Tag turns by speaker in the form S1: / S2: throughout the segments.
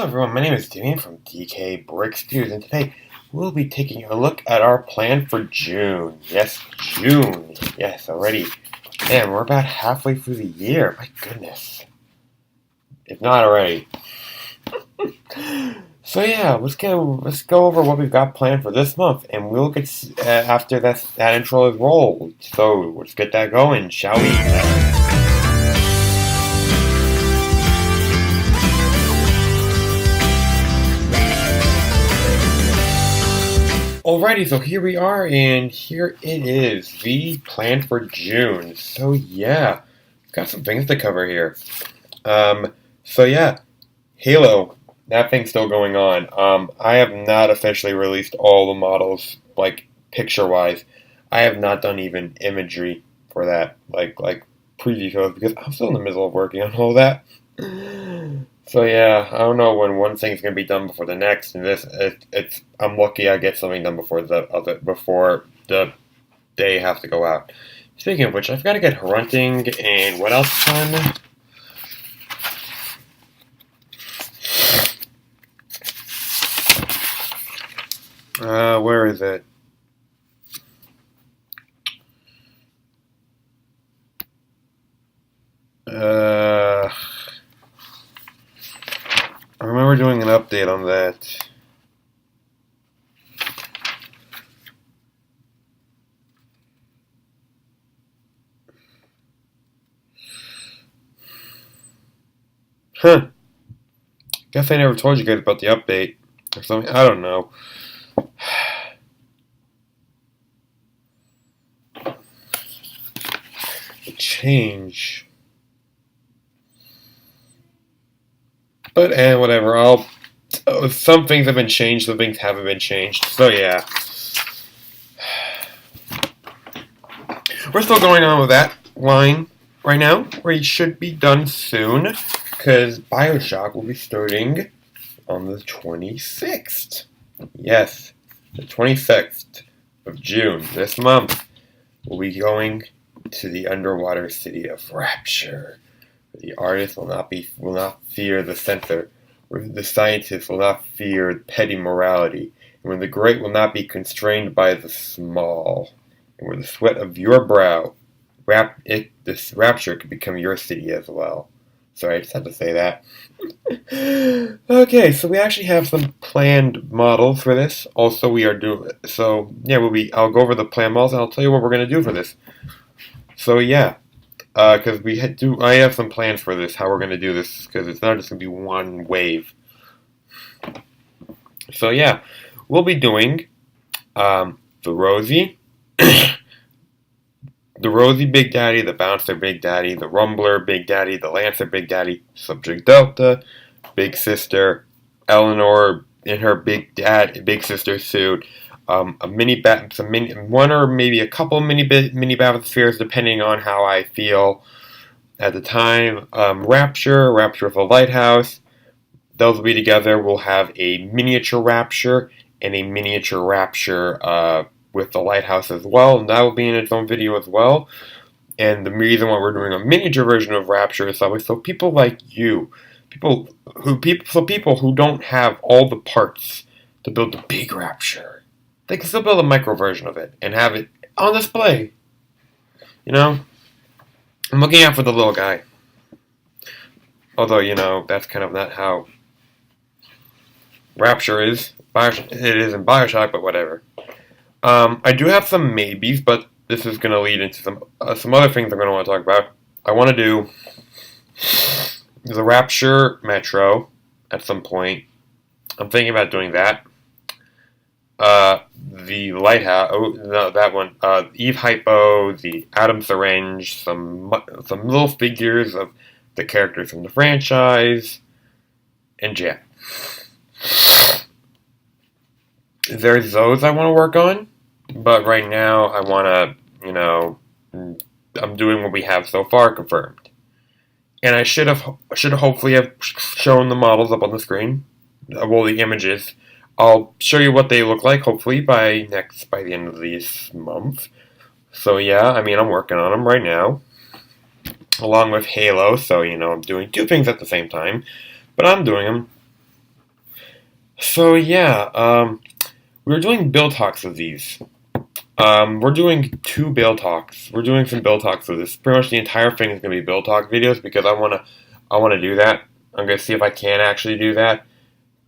S1: Hello everyone, my name is Damien from DKBrickStudios, and today we'll be taking a look at our plan for June. Yes, June. Yes, already. Damn, we're about halfway through the year. My goodness. If not already. So yeah, let's go over what we've got planned for this month, and we'll get after that intro is rolled. So let's get that going, shall we? Alrighty, so here we are, and here it is, the plan for June. So yeah, got some things to cover here. So yeah, Halo, that thing's still going on. I have not officially released all the models, like picture-wise. I have not done even imagery for that, like preview photos, because I'm still in the middle of working on all that. So yeah, I don't know when one thing's gonna be done before the next, and I'm lucky I get something done before the day has to go out. Speaking of which, I've got to get hunting and what else done? Where is it? I remember doing an update on that. Huh. Guess I never told you guys about the update or something. I don't know. The change. But, whatever, some things have been changed, some things haven't been changed, so yeah. We're still going on with that line right now, where it should be done soon, because Bioshock will be starting on the 26th. Yes, the 26th of June, this month, we'll be going to the underwater city of Rapture. The artist will not fear the censor, where the scientist will not fear petty morality, and where the great will not be constrained by the small, and where the sweat of your brow, this rapture could become your city as well. Sorry, I just had to say that. Okay, so we actually have some planned models for this. Also, we are doing so. Yeah, I'll go over the planned models, and I'll tell you what we're gonna do for this. So yeah. Because I have some plans for this, how we're going to do this, because it's not just going to be one wave. So yeah, we'll be doing the Rosie, the Rosie Big Daddy, the Bouncer Big Daddy, the Rumbler Big Daddy, the Lancer Big Daddy, Subject Delta, Big Sister, Eleanor in her big sister suit, one or maybe a couple mini bathyspheres depending on how I feel at the time. Rapture with a lighthouse. Those will be together. We'll have a miniature Rapture and a miniature Rapture with the lighthouse as well, and that will be in its own video as well. And the reason why we're doing a miniature version of Rapture is so people like you, people who don't have all the parts to build the big Rapture, they can still build a micro version of it and have it on display. You know? I'm looking out for the little guy. Although, that's kind of not how Rapture is. It is in Bioshock, but whatever. I do have some maybes, but this is going to lead into some other things I'm going to want to talk about. I want to do the Rapture Metro at some point. I'm thinking about doing that. The lighthouse, that one, Eve Hypo, the Atom Syringe, some little figures of the characters from the franchise, and yeah. There's those I want to work on, but right now I want to, I'm doing what we have so far confirmed. And I should hopefully have shown the models up on the screen, the images. I'll show you what they look like, hopefully, by the end of this month. So yeah, I'm working on them right now, along with Halo, so, I'm doing two things at the same time, but I'm doing them. So yeah, we were doing build talks of these. We're doing two build talks. We're doing some build talks of this. Pretty much the entire thing is gonna be build talk videos because I wanna do that. I'm gonna see if I can actually do that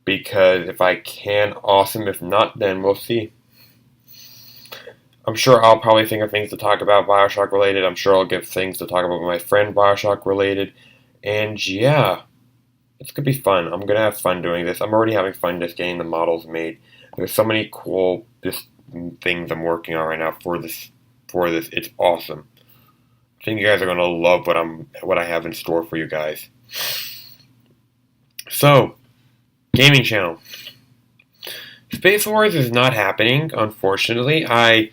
S1: because if I can, awesome. If not, then we'll see. I'm sure I'll probably think of things to talk about Bioshock related. I'm sure I'll get things to talk about with my friend Bioshock related. And yeah, it's gonna be fun. I'm gonna have fun doing this. I'm already having fun just getting the models made. There's so many cool just things I'm working on right now for this. It's awesome. I think you guys are gonna love what I have in store for you guys. So, gaming channel. Space Wars is not happening, unfortunately. I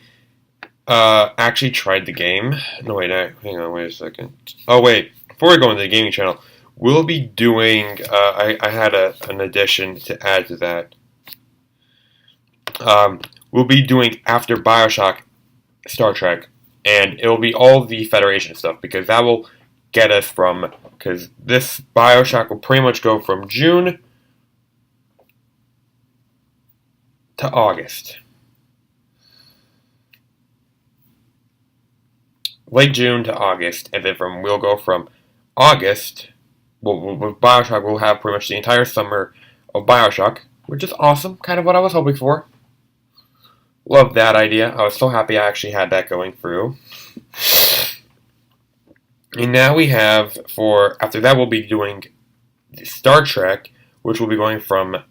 S1: actually tried the game. No, wait, hang on, wait a second. Oh, wait, before we go into the gaming channel, we'll be doing, I had an addition to add to that. We'll be doing after Bioshock Star Trek, and it'll be all the Federation stuff, because that will get us from, because this Bioshock will pretty much go from June to August. Late June to August, and then we'll go from August. With Bioshock, we'll have pretty much the entire summer of Bioshock, which is awesome. Kind of what I was hoping for. Love that idea. I was so happy I actually had that going through. And now we have after that we'll be doing Star Trek, which will be going from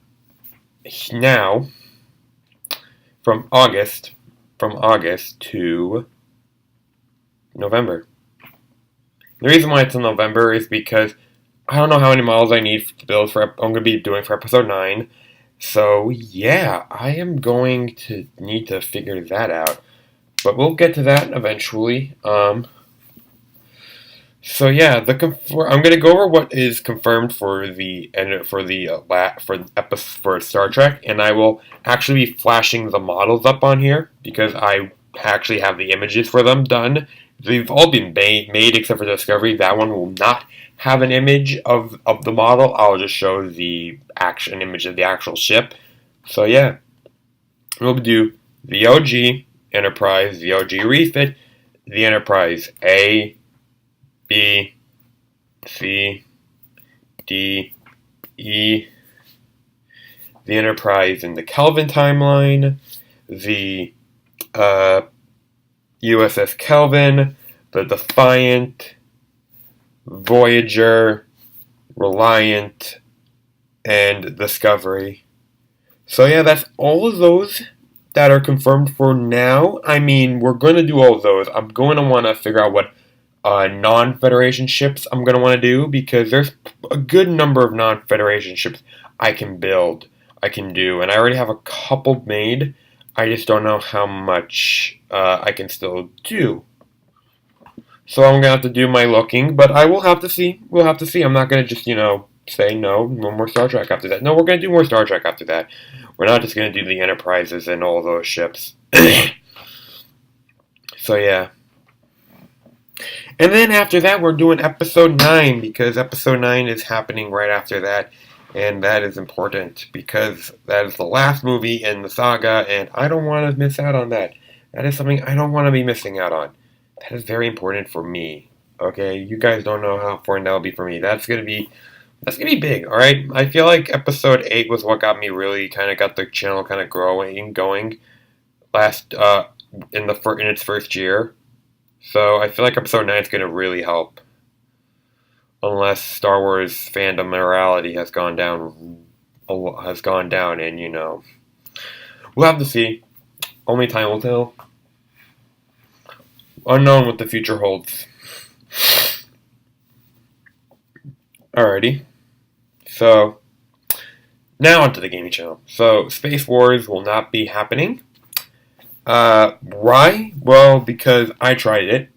S1: August to November. The reason why it's in November is because I don't know how many models I need to build I'm going to be doing for episode 9. So yeah, I am going to need to figure that out. But we'll get to that eventually. So yeah, I'm going to go over what is confirmed for Star Trek, and I will actually be flashing the models up on here because I actually have the images for them done. They've all been made except for Discovery. That one will not have an image of the model. I'll just show an image of the actual ship. So yeah, we'll do the OG Enterprise, the OG Refit, the Enterprise A, B, C, D, E, the Enterprise in the Kelvin timeline, the USS Kelvin, the Defiant, Voyager, Reliant, and Discovery. So yeah, that's all of those that are confirmed for now. I mean, we're going to do all of those. I'm going to want to figure out what non-Federation ships I'm going to want to do, because there's a good number of non-Federation ships I can build, I can do, and I already have a couple made. I just don't know how much I can still do. So I'm going to have to do my looking, but I will have to see. We'll have to see. I'm not going to just, say no more Star Trek after that. No, we're going to do more Star Trek after that. We're not just going to do the Enterprises and all those ships. So yeah. And then after that, we're doing episode 9, because episode 9 is happening right after that. And that is important, because that is the last movie in the saga, and I don't want to miss out on that. That is something I don't want to be missing out on. That is very important for me. Okay, you guys don't know how important that will be for me. That's gonna be big. All right, I feel like episode 8 was what got me really got the channel going in its first year. So I feel like episode 9 is gonna really help, unless Star Wars fandom morality has gone down, and we'll have to see. Only time will tell. Unknown what the future holds. Alrighty. So, now onto the gaming channel. So, Space Wars will not be happening. Why? Well, because I tried it.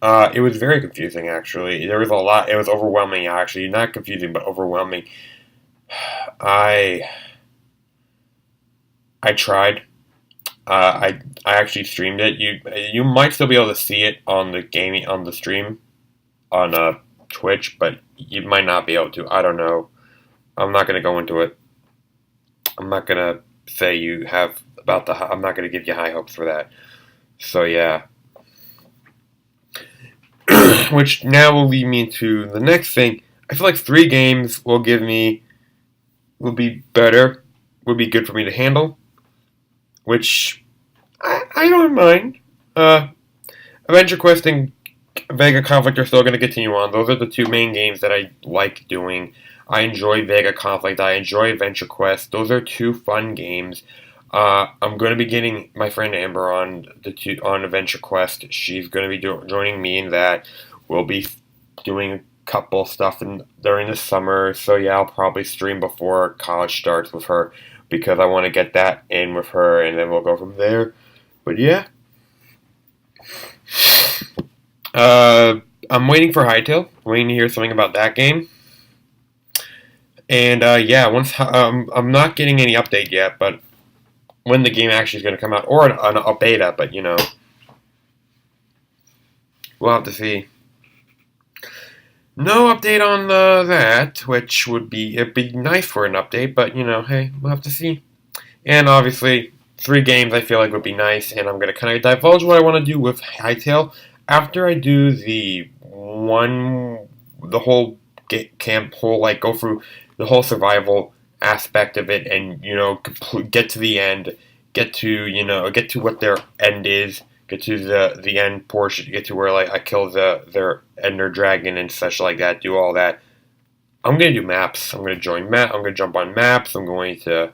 S1: It was very confusing, actually. There was a lot. It was overwhelming, actually. Not confusing, but overwhelming. I tried. I actually streamed it. You might still be able to see it on the stream on Twitch, but you might not be able to. I don't know. I'm not going to go into it. I'm not gonna say you have about the. I'm not gonna give you high hopes for that. So yeah, which now will lead me to the next thing. I feel like 3 games will be better, would be good for me to handle, which I don't mind. Uh, Adventure Quest and Vega Conflict are still going to continue on. Those are the 2 main games that I like doing. I enjoy Vega Conflict. I enjoy Adventure Quest. Those are 2 fun games. I'm going to be getting my friend Amber on Adventure Quest. She's going to be joining me in that. We'll be doing a couple stuff during the summer. So yeah, I'll probably stream before college starts with her because I want to get that in with her, and then we'll go from there. But yeah. I'm waiting for Hytale. I'm waiting to hear something about that game. And yeah, I'm not getting any update yet, but when the game actually is going to come out, or a beta, but we'll have to see. No update on that, which it'd be nice for an update, but hey, we'll have to see. And obviously, 3 games I feel like would be nice, and I'm going to kind of divulge what I want to do with Hytale after I do the whole go through the whole survival aspect of it, and get to the end, get to what their end is, get to the end portion, get to where like I kill their ender dragon and such like that, do all that. I'm gonna do maps. I'm gonna I'm gonna jump on maps. I'm going to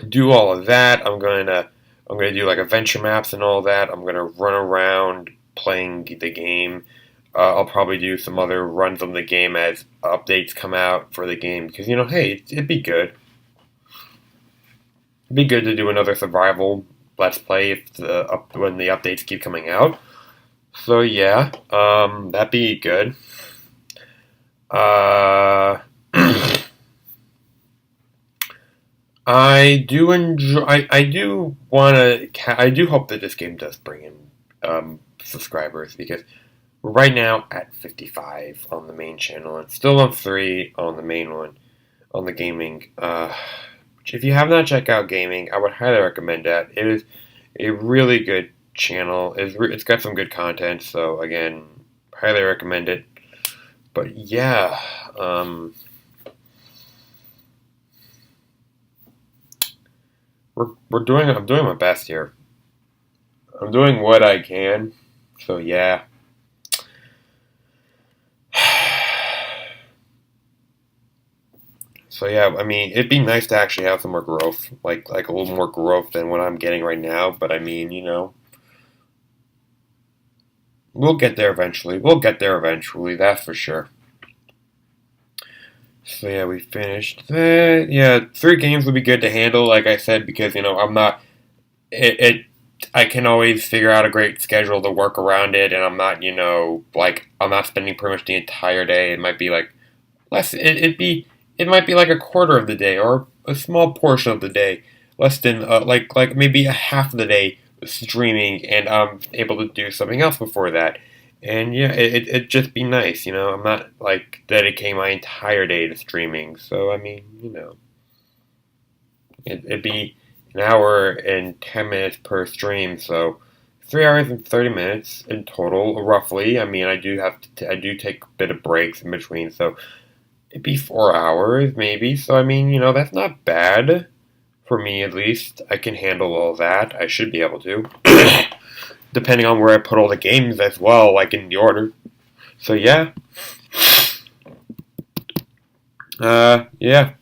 S1: do all of that. I'm gonna do like adventure maps and all that. I'm gonna run around playing the game. I'll probably do some other runs on the game as updates come out for the game because hey, it'd be good. It'd be good to do another survival let's play when the updates keep coming out. So yeah, that'd be good. I do enjoy. I do want to. I do hope that this game does bring in subscribers because we're right now at 55 on the main channel and still on 3 on the main one on the gaming. If you have not checked out gaming, I would highly recommend that. It is a really good channel. It's got some good content. So again, highly recommend it. But yeah. I'm doing my best here. I'm doing what I can. So yeah. So yeah, I mean, it'd be nice to actually have some more growth, like a little more growth than what I'm getting right now. But I mean, we'll get there eventually. We'll get there eventually, that's for sure. So yeah, we finished that. Yeah, 3 games would be good to handle, like I said, because I'm not. I can always figure out a great schedule to work around it, and I'm not, like I'm not spending pretty much the entire day. It might be like less. It might be like a quarter of the day or a small portion of the day, less than like maybe a half of the day streaming, and I'm able to do something else before that. And yeah, it'd just be nice, I'm not like dedicating my entire day to streaming, so I mean, it'd be an hour and 10 minutes per stream, so 3 hours and 30 minutes in total, roughly. I mean, I do take a bit of breaks in between, so it'd be 4 hours maybe. So I mean, that's not bad for me at least. I can handle all that. I should be able to, depending on where I put all the games as well, like in the order. So yeah. Yeah.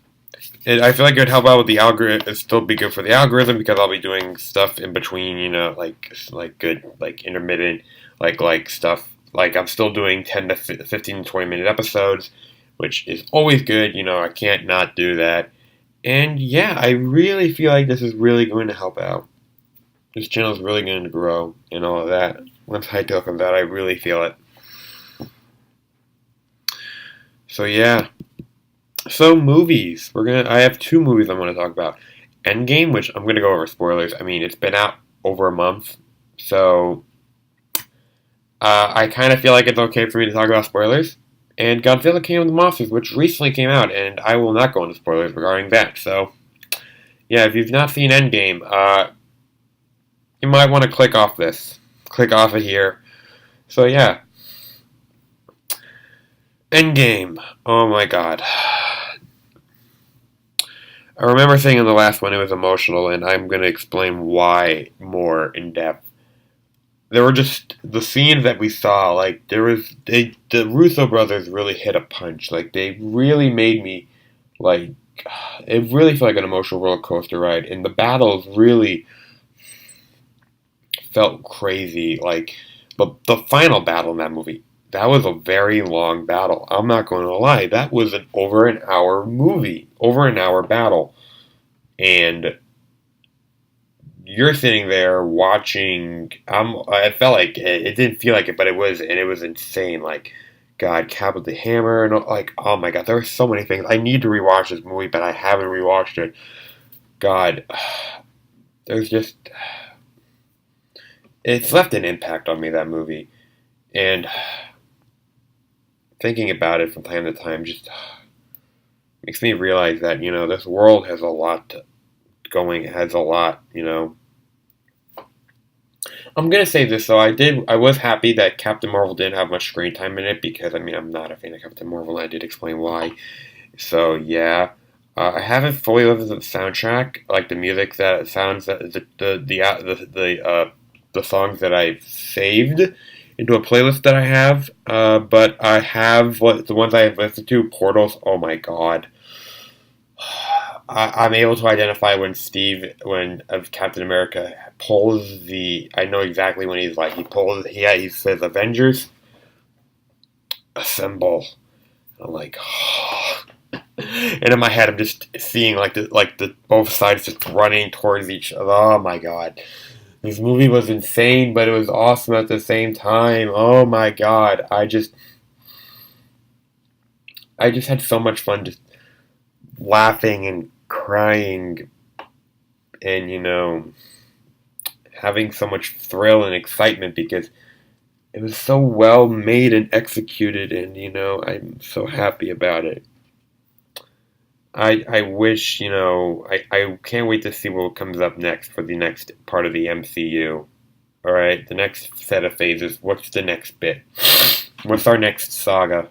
S1: I feel like it would help out with the algorithm. It'd still be good for the algorithm because I'll be doing stuff in between, like good, like intermittent, like stuff. Like I'm still doing 10 to 15 to 20 minute episodes, which is always good. I can't not do that. And yeah, I really feel like this is really going to help out. This channel is really going to grow and all of that. Once Hytale comes out, I really feel it. So yeah. So movies. I have 2 movies I want to talk about. Endgame, which I'm going to go over spoilers. I mean, it's been out over a month, so I kind of feel like it's okay for me to talk about spoilers. and Godzilla King of the Monsters, which recently came out, and I will not go into spoilers regarding that. So, yeah, if you've not seen Endgame, you might want to click off this. Click off of here. So, yeah. Endgame. Oh my god. I remember saying in the last one it was emotional, and I'm going to explain why more in depth. There were just the scenes that we saw, like, the Russo brothers really hit a punch. Like, they really made me, like, it really felt like an emotional roller coaster ride, and the battles really felt crazy. Like, the final battle in that movie, that was a very long battle. I'm not going to lie, that was an over an hour movie, over an hour battle, and you're sitting there watching. I felt like it didn't feel like it, but it was, and it was insane. Like, God, Cap with the Hammer, and like, oh my God, there were so many things. I need to rewatch this movie, but I haven't rewatched it. God, there's just, it's left an impact on me, that movie, and thinking about it from time to time just makes me realize that, this world has a lot going, has a lot, I'm gonna say this though. I was happy that Captain Marvel didn't have much screen time in it because I'm not a fan of Captain Marvel, and I did explain why. So yeah, I haven't fully listened to the soundtrack, like the music that sounds that the songs that I've saved into a playlist that I have. But I have the ones I have listened to. Portals. Oh my God. I'm able to identify when of Captain America pulls I know exactly when he's like, he says Avengers, assemble. I'm like, oh. And in my head, I'm just seeing the both sides just running towards each other. Oh my God. This movie was insane, but it was awesome at the same time. Oh my God. I just had so much fun just laughing and crying and having so much thrill and excitement because it was so well made and executed, and I'm so happy about it. I wish, I can't wait to see what comes up next for the next part of the MCU. Alright, the next set of phases. What's the next bit? What's our next saga?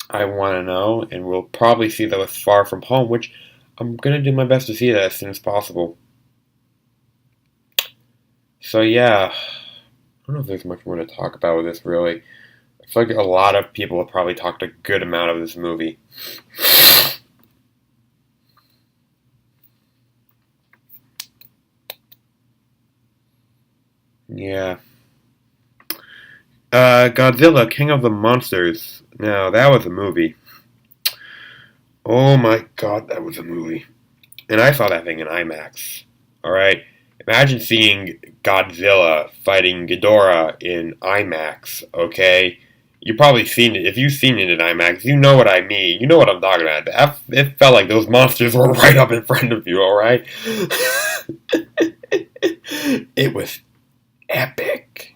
S1: I want to know, and we'll probably see that with Far From Home, which I'm going to do my best to see that as soon as possible. So yeah, I don't know if there's much more to talk about with this, really. I feel like a lot of people have probably talked a good amount of this movie. Yeah. Godzilla, King of the Monsters. Now, that was a movie. Oh my God, that was a movie. And I saw that thing in IMAX. Alright? Imagine seeing Godzilla fighting Ghidorah in IMAX, okay? You've probably seen it. If you've seen it in IMAX, you know what I mean. You know what I'm talking about. It felt like those monsters were right up in front of you, alright? It was epic.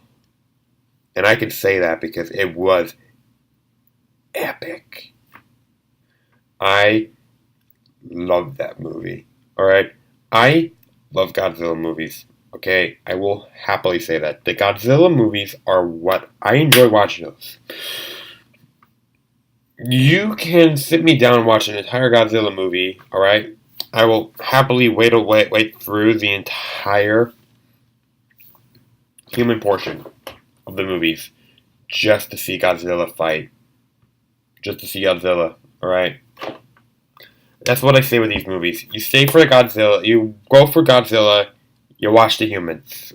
S1: And I can say that because it was epic. I love that movie. Alright? I love Godzilla movies. Okay? I will happily say that. The Godzilla movies are what I enjoy watching those. You can sit me down and watch an entire Godzilla movie, alright? I will happily wait through the entire human portion of the movies just to see Godzilla fight. Just to see Godzilla, alright? That's what I say with these movies. You stay for the Godzilla, you go for Godzilla, you watch the humans.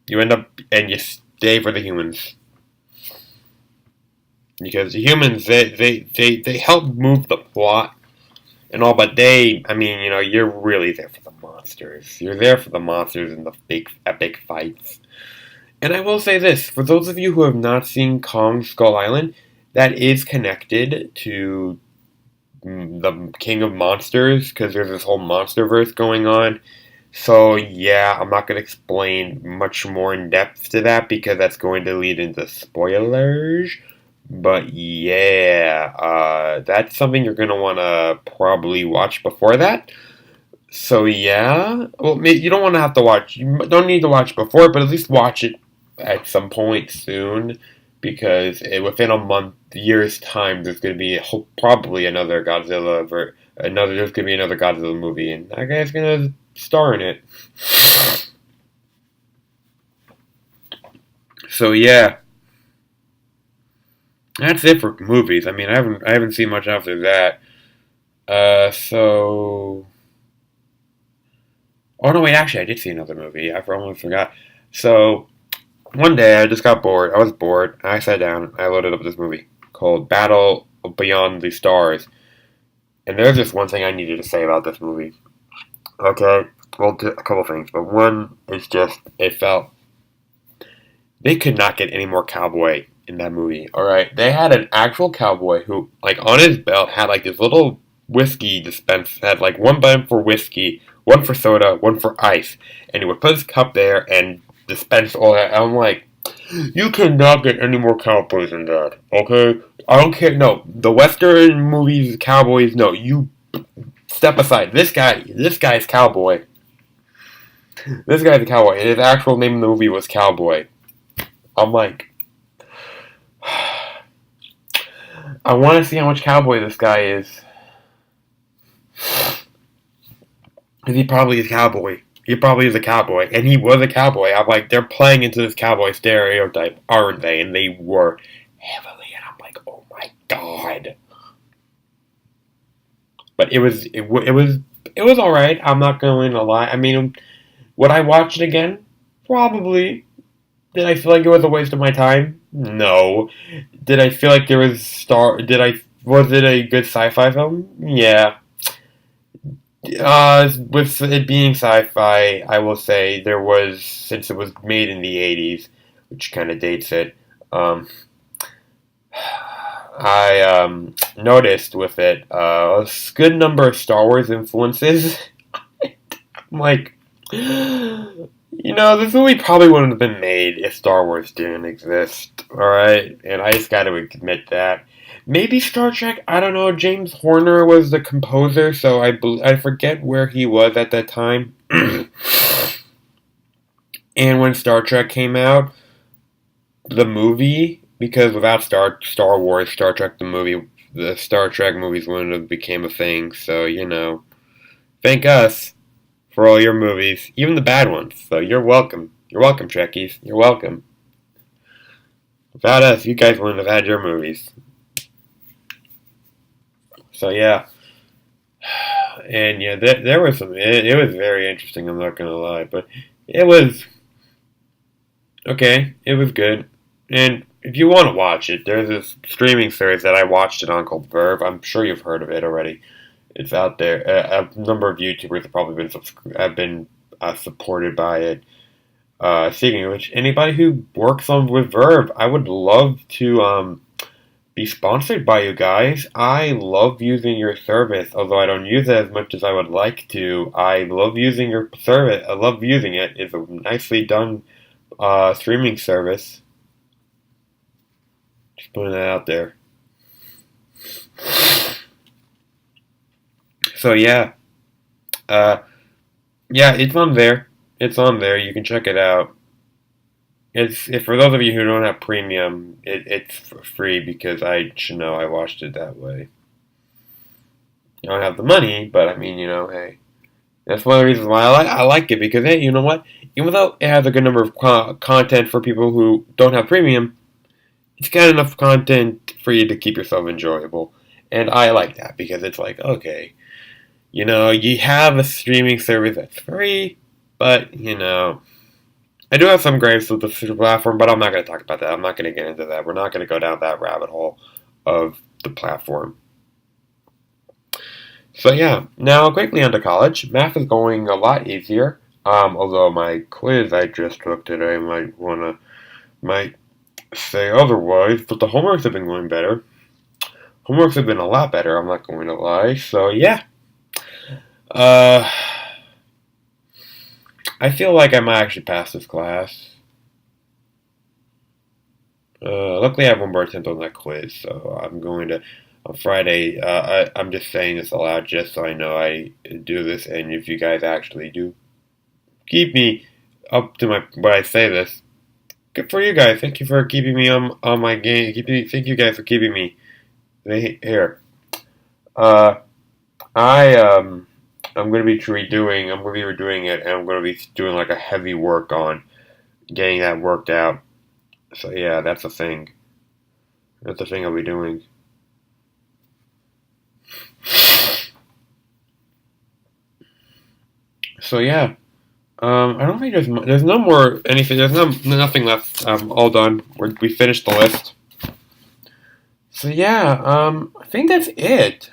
S1: You end up, and you stay for the humans. Because the humans, they help move the plot and all, but you're really there for the monsters. You're there for the monsters and the big, epic fights. And I will say this, for those of you who have not seen Kong Skull Island, that is connected to the King of Monsters, because there's this whole Monsterverse going on. So yeah, I'm not going to explain much more in depth to that because that's going to lead into spoilers. But yeah, that's something you're going to want to probably watch before that. So yeah, well, you don't want to have to watch. You don't need to watch before, but at least watch it at some point soon, because within a month, year's time, there's going to be probably another Godzilla, there's going to be another Godzilla movie, and that guy's going to star in it. So yeah, that's it for movies. I mean, I haven't seen much after that. So. Oh no, wait, actually, I did see another movie. I almost forgot. So one day I just got bored. I was bored. I sat down. I loaded up this movie called Battle Beyond the Stars. And there's just one thing I needed to say about this movie. Okay, well, a couple things, but one is just it felt they could not get any more cowboy in that movie. All right, they had an actual cowboy who, like, on his belt had like this little whiskey dispense. Had like one button for whiskey, one for soda, one for ice, and he would put his cup there and dispense all that. I'm like, you cannot get any more cowboys than that. Okay, I don't care. No, the Western movies, cowboys. No, you step aside. This guy's cowboy. This guy's a cowboy, and his actual name in the movie was Cowboy. I'm like, I want to see how much cowboy this guy is. Because he probably is a cowboy. He probably is a cowboy. And he was a cowboy. I'm like, they're playing into this cowboy stereotype, aren't they? And they were heavily. And I'm like, oh my god. But it was alright. I'm not going to lie. I mean, would I watch it again? Probably. Did I feel like it was a waste of my time? No. Did I feel like was it a good sci-fi film? Yeah. With it being sci-fi, I will say since it was made in the 80s, which kind of dates it, I noticed with it a good number of Star Wars influences. I'm like, this movie probably wouldn't have been made if Star Wars didn't exist, alright? And I just gotta admit that. Maybe Star Trek, I don't know, James Horner was the composer, so I forget where he was at that time. And when Star Trek came out, the movie, because without Star Wars, Star Trek the movie, the Star Trek movies wouldn't have became a thing, so, thank us for all your movies, even the bad ones, so you're welcome. You're welcome, Trekkies. You're welcome. Without us, you guys wouldn't have had your movies. So yeah, and yeah, there was some. It was very interesting. I'm not gonna lie, but it was okay. It was good, and if you want to watch it, there's this streaming service that I watched it on called Verve. I'm sure you've heard of it already. It's out there. A number of YouTubers have probably been supported by it. Speaking of which, anybody who works with Verve, I would love to be sponsored by you guys. I love using your service, although I don't use it as much as I would like to. I love using your service. I love using it. It's a nicely done streaming service. Just putting that out there. So yeah, yeah, it's on there. It's on there. You can check it out. For those of you who don't have premium, it's free because I watched it that way. I don't have the money, but I mean, hey, that's one of the reasons why I like it because hey, you know what? Even though it has a good number of content for people who don't have premium, it's got enough content for you to keep yourself enjoyable, and I like that because it's like okay, you have a streaming service that's free, but I do have some gripes with the platform, but I'm not going to talk about that. I'm not going to get into that. We're not going to go down that rabbit hole of the platform. So yeah, now quickly onto college. Math is going a lot easier. Although my quiz I just took today might say otherwise, but the homeworks have been going better. Homeworks have been a lot better. I'm not going to lie. So yeah. I feel like I might actually pass this class. Luckily, I have one more attempt on that quiz, so I'm going to on Friday. I'm just saying this aloud just so I know I do this, and if you guys actually do keep me up to my when I say this, good for you guys. Thank you for keeping me on my game. Thank you guys for keeping me here. I'm going to be redoing. I'm going to be redoing it, and I'm going to be doing like a heavy work on getting that worked out. So yeah, that's the thing. That's the thing I'll be doing. So yeah, I don't think there's no more anything. There's nothing left. All done. We finished the list. So yeah, I think that's it.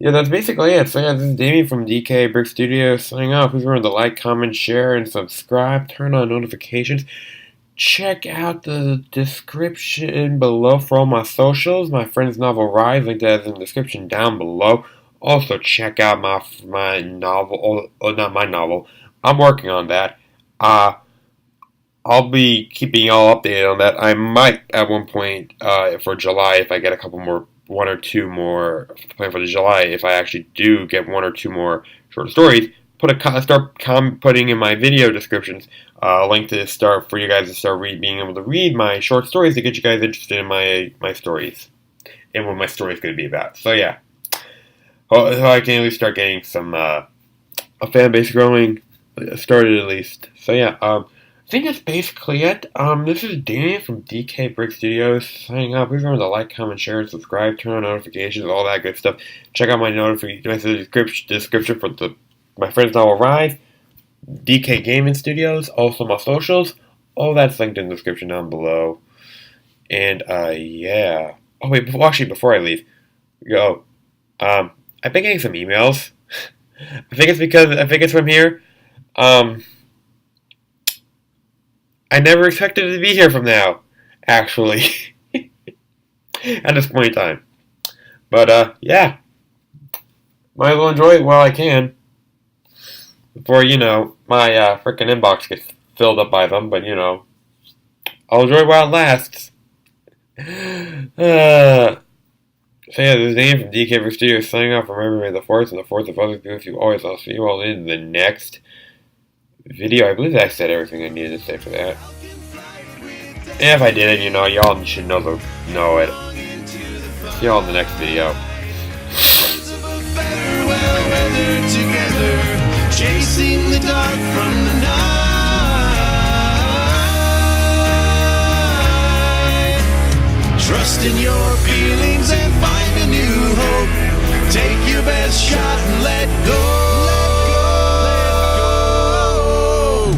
S1: Yeah, that's basically it. So yeah, this is Damien from DKBrickStudios signing off. Please remember to like, comment, share, and subscribe. Turn on notifications. Check out the description below for all my socials. My friend's novel Rise, linked as in the description down below. Also check out my novel. Oh, not my novel. I'm working on that. I'll be keeping y'all updated on that. I might at one point for July, if I get one or two more plan for the July. If I actually do get one or two more short stories, start putting in my video descriptions a link to start for you guys to start being able to read my short stories to get you guys interested in my stories and what my story is going to be about. So yeah, so I can at least start getting some a fan base growing started at least. So yeah, I think that's basically it. This is Danny from DKBrickStudios signing off. Please remember to like, comment, share, and subscribe. Turn on notifications, all that good stuff. Check out my description for my friend's novel Rise, DK Gaming Studios, also my socials. All that's linked in the description down below. And yeah. Oh wait, before I leave, I've been getting some emails. I think it's from here. I never expected it to be here from now, actually, at this point in time. But, yeah, might as well enjoy it while I can, before, my frickin' inbox gets filled up by them, but, I'll enjoy it while it lasts. So, yeah, this is Dane from DKBrickStudios signing off. Remember, may the force and the force of others be with you always. I'll see you all in the next video. I believe I said everything I needed to say for that. And if I didn't, y'all should know it. See y'all in the next video. Chasing the dark from the night. Trust in your feelings and find a new hope. Take your best shot.